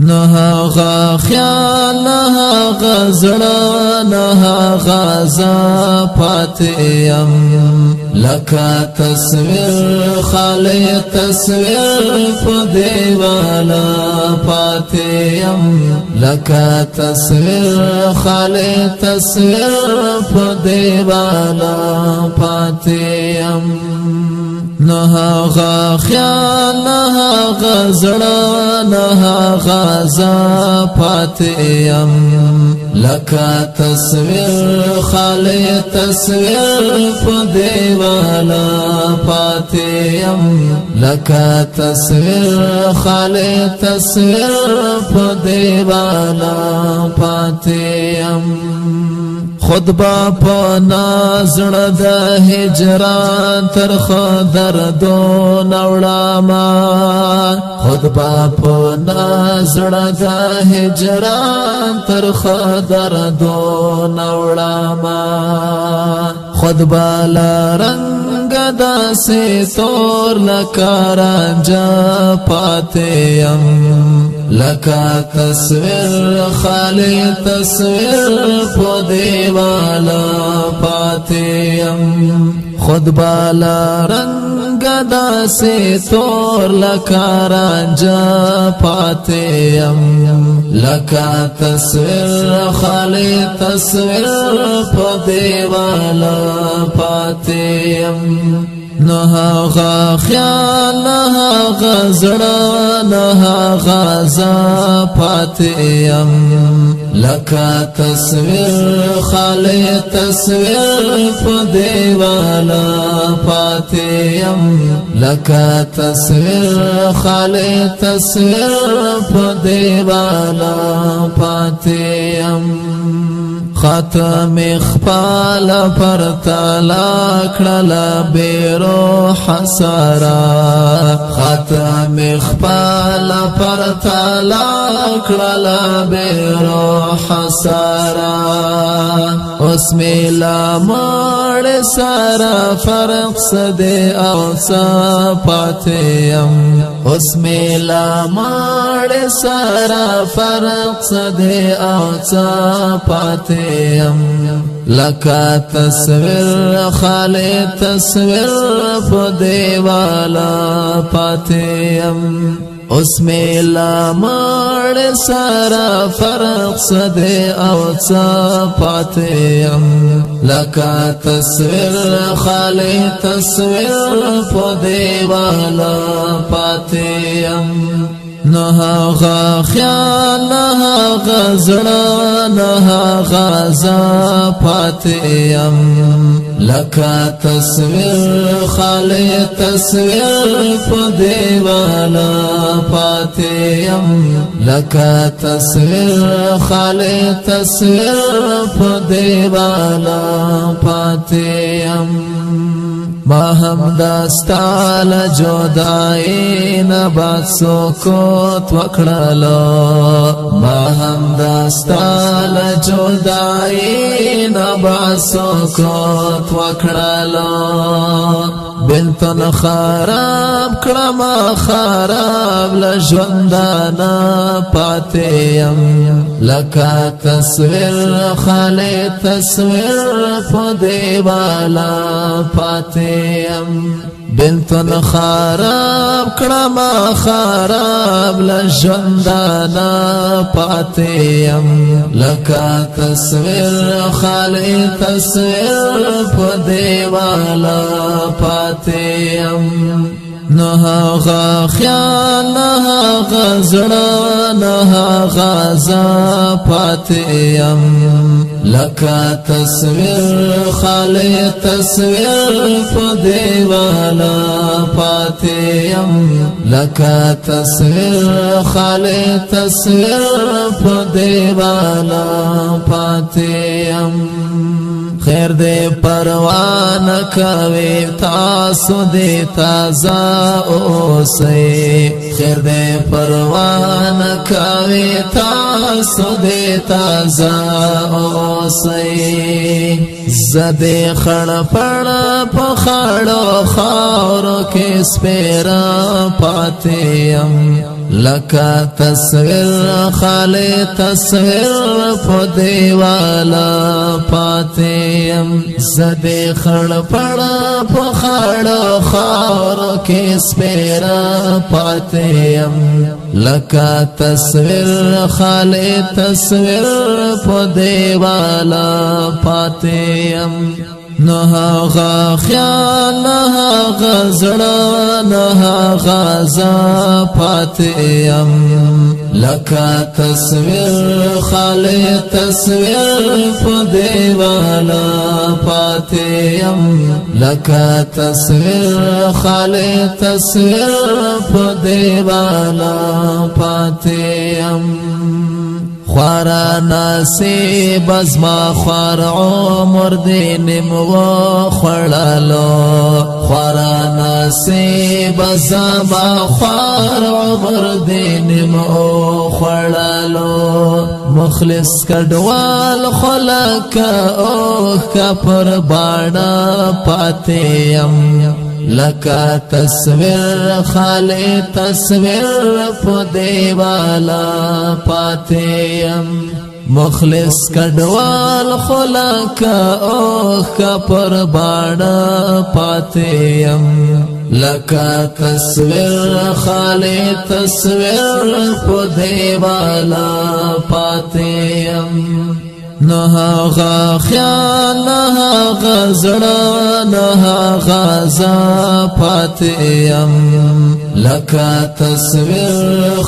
نه هغه خیال نه هغه زړه نه هغه زه پاتې یم لکه تصویر خالی تصویر په دیواله پاتې یم لکه تصویر خالی تصویر په دیواله پاتې یم نه هغه خیال نه هغه زړه نه هغه زه پاتې یم لکه تصویر خالی تصویر په دیواله پاتې یم لکه تصویر خالی تصویر په دیواله پاتې یم خود با په نازړه د هجران ترخ دردو نوړما خود با په نازړه د هجران ترخ دردو نوړما خود با لرنګ داسې تور لکه رانجه پاتې یم لکه تصویر خالی تصویر په دیواله پاتې یم خود بالا رنگ داسې تور لکه رانجه پاتې یم لکه تصویر خالی تصویر په دیواله پاتې یم نه هغه خیال نه هغه زړه نه هغه زه پاتې یم لکه تصویر خالی تصویر په دیواله پاتې یم لکه تصویر خالی تصویر په دیواله پاتې یم ختم خپل پر تعالی کړل بے روح سارا ختم خپل پر تعالی کړل بے روح سارا اوس میلا مړ سارا فرق سده او پاتې یم اوس میلا مړ سارا فرق سده او پاتې لکه تصویر خالی تصویر په دیواله پاتې یم اوس میلا مړ سارا فرق سده او پاتې یم لکه تصویر خالی تصویر په دیواله پاتې یم نه هغه خیال نه هغه زړه نه هغه زه پاتې یم لکه تصویر خالی تصویر په دیواله پاتې یم لکه تصویر خالی تصویر په دیواله پاتې یم ما هم دستال جدائی نبات سکوت وکړلو ما هم دستال جدائی نبات سکوت وکړلو بلتن خراب کړم خراب لژوندانا پاتې یم لکه تصویر خالی تصویر په دیواله پاتې بلتن خراب کړم خراب لژوندانا پاتې یم لکه تصویر خالی تصویر په دیواله پاتې یم نه هغه خیال نه هغه زړه نه هغه زه پاتې یم لکه تصویر خالی تصویر په دیواله پاتې یم لکه تصویر خالی تصویر په دیواله پاتې یم خیر دے پروان کوي تاسو دې تازه اوسئ خیر دے پروان کوي تاسو دې تازه اوسئ زدی خړ پړ په خړو خاورو کې سپیرا پاتیم لکه تصویر خالی تصویر په دیواله پاتیم زدی خړ پړ په خړو خاورو کې سپیرا پاتیم لکه تصویر خالی تصویر په دیواله پاتیم نه هغه خیال نه هغه زړه نه هغه زه پاتیم لکه تصویر خالی تصویر په دیواله پاتیم لکه تصویر خالی تصویر په دیواله پاتیم خوارا نصیب از ما خوار عمر دینم و خورالو خوارا نصیب از ما خوار عمر دینم و خورالو مخلص کډوال خلک اوه کا پر باڼه پاتیم لکه تصویر خالی تصویر په دیواله پاتیم مخلص کډوال خلک اوه کا پر باڼه پاتیم لکه تصویر خالی تصویر په دیواله پاتیم نه هغه خیال نه هغه زړه نه هغه زه پاتیم لکه تصویر